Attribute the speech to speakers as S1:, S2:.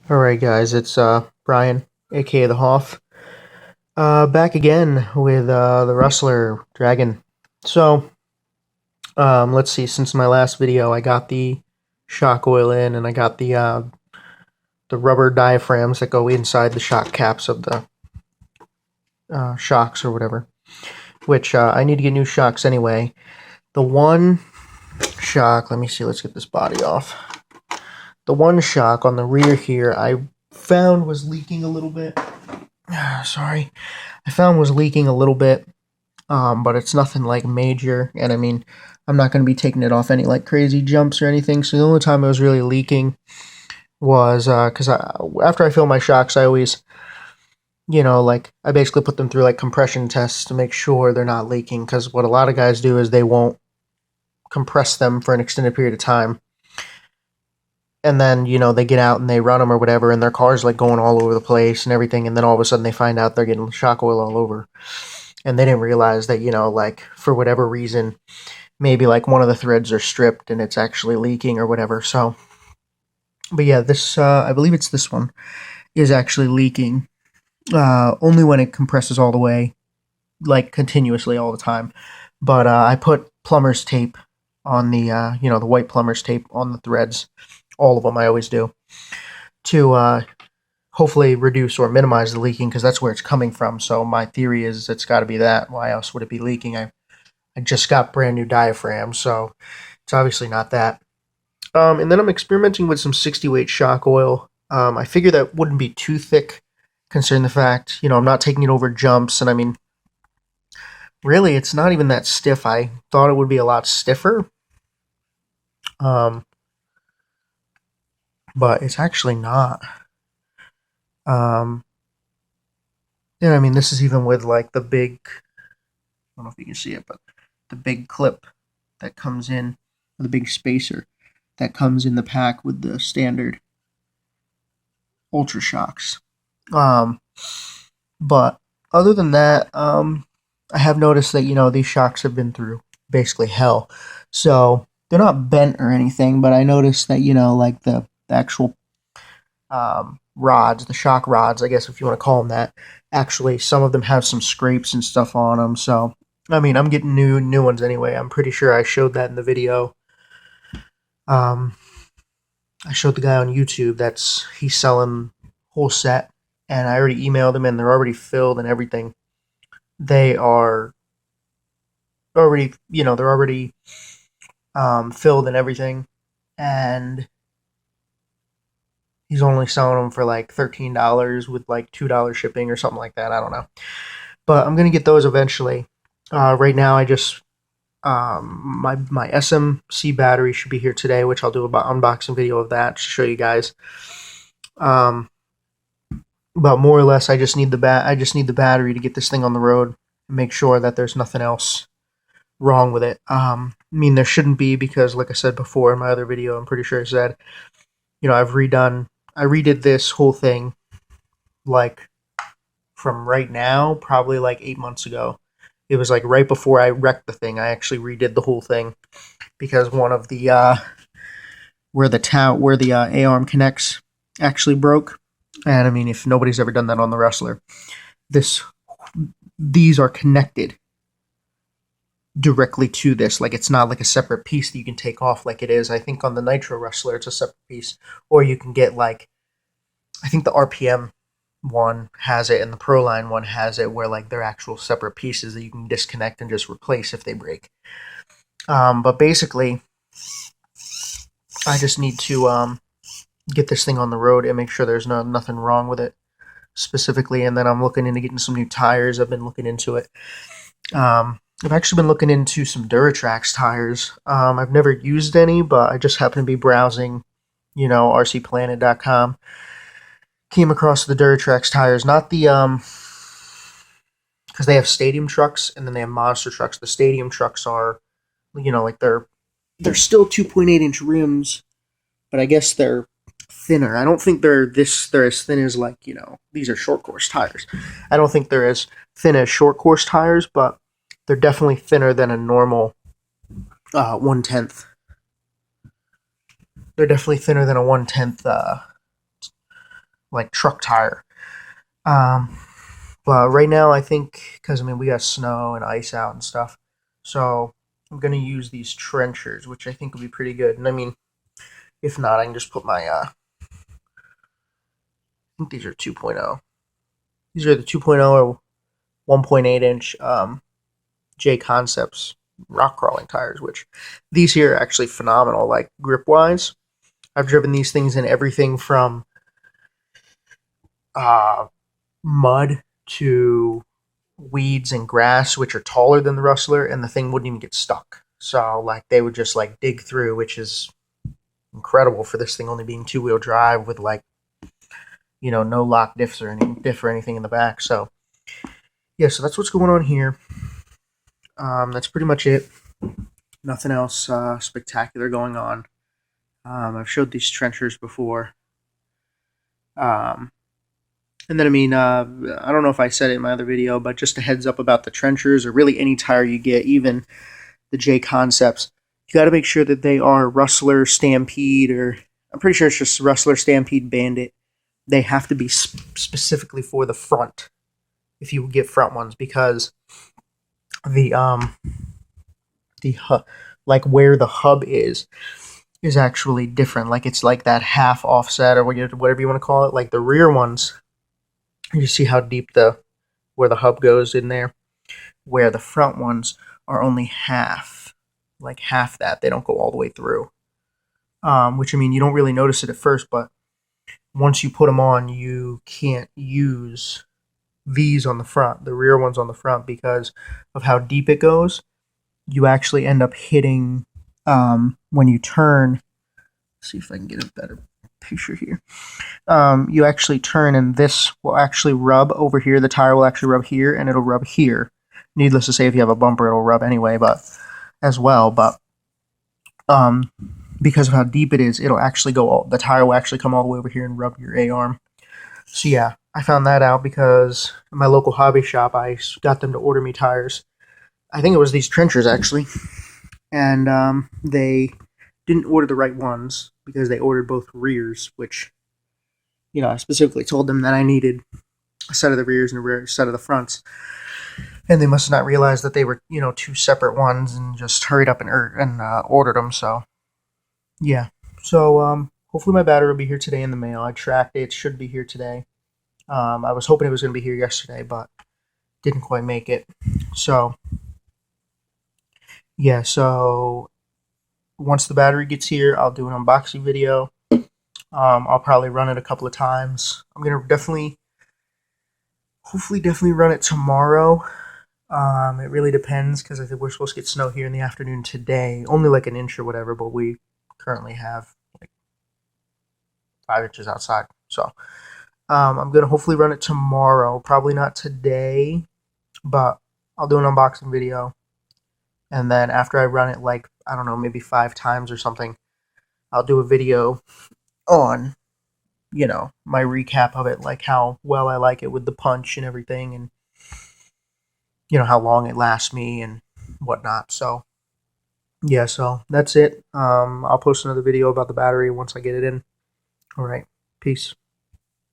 S1: Alright guys, it's Brian, aka the Hoff, back again with the Rustler Dragon. So, let's see, since my last video I got the shock oil in and I got the rubber diaphragms that go inside the shock caps of the shocks or whatever, which I need to get new shocks anyway. The one shock, let me see, let's get this body off. The one shock on the rear here I found was leaking a little bit. Sorry. I found was leaking a little bit, but it's nothing like major. And I mean, I'm not going to be taking it off any like crazy jumps or anything. So the only time it was really leaking was because after I fill my shocks, I always, like I basically put them through like compression tests to make sure they're not leaking. Because what a lot of guys do is they won't compress them for an extended period of time. And then, they get out and they run them or whatever, and their car's like going all over the place and everything. And then all of a sudden they find out they're getting shock oil all over. And they didn't realize that, like for whatever reason, maybe like one of the threads are stripped and it's actually leaking or whatever. So, but yeah, this, I believe it's this one, is actually leaking. Only when it compresses all the way, like continuously all the time. But I put plumber's tape on the, the white plumber's tape on the threads. All of them, I always do, to hopefully reduce or minimize the leaking, because that's where it's coming from. So my theory is it's got to be that. Why else would it be leaking? I just got brand new diaphragms, so it's obviously not that. And then I'm experimenting with some 60 weight shock oil. I figure that wouldn't be too thick, considering the fact, I'm not taking it over jumps, and I mean, really, it's not even that stiff. I thought it would be a lot stiffer. But it's actually not. And I mean, this is even with like the big, I don't know if you can see it, but the big clip that comes in, the big spacer that comes in the pack with the standard Ultra Shocks. But other than that, I have noticed that, these shocks have been through basically hell. So they're not bent or anything, but I noticed that, like the actual rods, the shock rods, I guess if you want to call them that, actually some of them have some scrapes and stuff on them. So I mean, I'm getting new ones anyway. I'm pretty sure I showed that in the video. I showed the guy on YouTube he's selling whole set, and I already emailed him, and they're already filled and everything. They are already, they're already filled and everything, and he's only selling them for like $13 with like $2 shipping or something like that. I don't know. But I'm going to get those eventually. Right now, I just, my SMC battery should be here today, which I'll do an unboxing video of that to show you guys. But more or less, I just need the battery to get this thing on the road and make sure that there's nothing else wrong with it. I mean, there shouldn't be, because like I said before in my other video, I'm pretty sure I said, I redid this whole thing, like, from right now, probably like 8 months ago. It was like right before I wrecked the thing. I actually redid the whole thing, because one of the, where the A-arm connects actually broke. And I mean, if nobody's ever done that on the Rustler, these are connected directly to this. Like, it's not like a separate piece that you can take off like it is. I think on the Nitro Rustler, it's a separate piece. Or you can get, like, I think the RPM one has it and the Proline one has it, where, like, they're actual separate pieces that you can disconnect and just replace if they break. But basically, I just need to get this thing on the road and make sure there's nothing wrong with it specifically. And then I'm looking into getting some new tires. I've been looking into it. I've actually been looking into some Traxxas tires. I've never used any, but I just happened to be browsing, rcplanet.com. Came across the Traxxas tires, not the, because they have stadium trucks and then they have monster trucks. The stadium trucks are, like they're still 2.8-inch rims, but I guess they're thinner. I don't think they're as thin as, like, these are short course tires. I don't think they're as thin as short course tires, but they're definitely thinner than a normal 1/10. They're definitely thinner than a 1/10 like truck tire. But right now I think, because I mean we got snow and ice out and stuff, so I'm gonna use these trenchers, which I think will be pretty good. And I mean, if not, I can just put my I think these are 2.0. These are the 2.0 or 1.8 inch J Concepts rock crawling tires, which these here are actually phenomenal, like grip wise. I've driven these things in everything from mud to weeds and grass, which are taller than the Rustler, and the thing wouldn't even get stuck. So like they would just like dig through, which is incredible for this thing only being 2-wheel drive with like, you know, no lock diffs or anything in the back. So yeah, so that's what's going on here. That's pretty much it. Nothing else spectacular going on. I've showed these trenchers before. And then, I mean, I don't know if I said it in my other video, but just a heads up about the trenchers, or really any tire you get, even the J Concepts, you got to make sure that they are Rustler, Stampede, or I'm pretty sure it's just Rustler, Stampede, Bandit. They have to be specifically for the front if you get front ones, because the like where the hub is actually different. Like it's like that half offset or whatever you want to call it. Like the rear ones, you see how deep where the hub goes in there, where the front ones are only half, like half that. They don't go all the way through. Which, I mean, you don't really notice it at first, but once you put them on, you can't use these on the front, the rear ones on the front, because of how deep it goes. You actually end up hitting, when you turn, let's see if I can get a better picture here. You actually turn, and this will actually rub over here. The tire will actually rub here, and it'll rub here. Needless to say, if you have a bumper, it'll rub anyway, but as well. But because of how deep it is, it'll actually the tire will actually come all the way over here and rub your A-arm. So yeah, I found that out because in my local hobby shop, I got them to order me tires. I think it was these trenchers, actually. And they didn't order the right ones because they ordered both rears, which, you know, I specifically told them that I needed a set of the rears and a set of the fronts. And they must not realize that they were, you know, two separate ones, and just hurried up and ordered them. So, yeah. So, hopefully my battery will be here today in the mail. I tracked it. It should be here today. I was hoping it was going to be here yesterday, but didn't quite make it. So, yeah. So, once the battery gets here, I'll do an unboxing video. I'll probably run it a couple of times. I'm going to hopefully run it tomorrow. It really depends, because I think we're supposed to get snow here in the afternoon today. Only like an inch or whatever, but we currently have like 5 inches outside. So I'm going to hopefully run it tomorrow. Probably not today, but I'll do an unboxing video. And then after I run it, like, I don't know, maybe 5 times or something, I'll do a video on, you know, my recap of it, like how well I like it with the punch and everything, and, you know, how long it lasts me and whatnot. So, yeah, so that's it. I'll post another video about the battery once I get it in. All right, peace.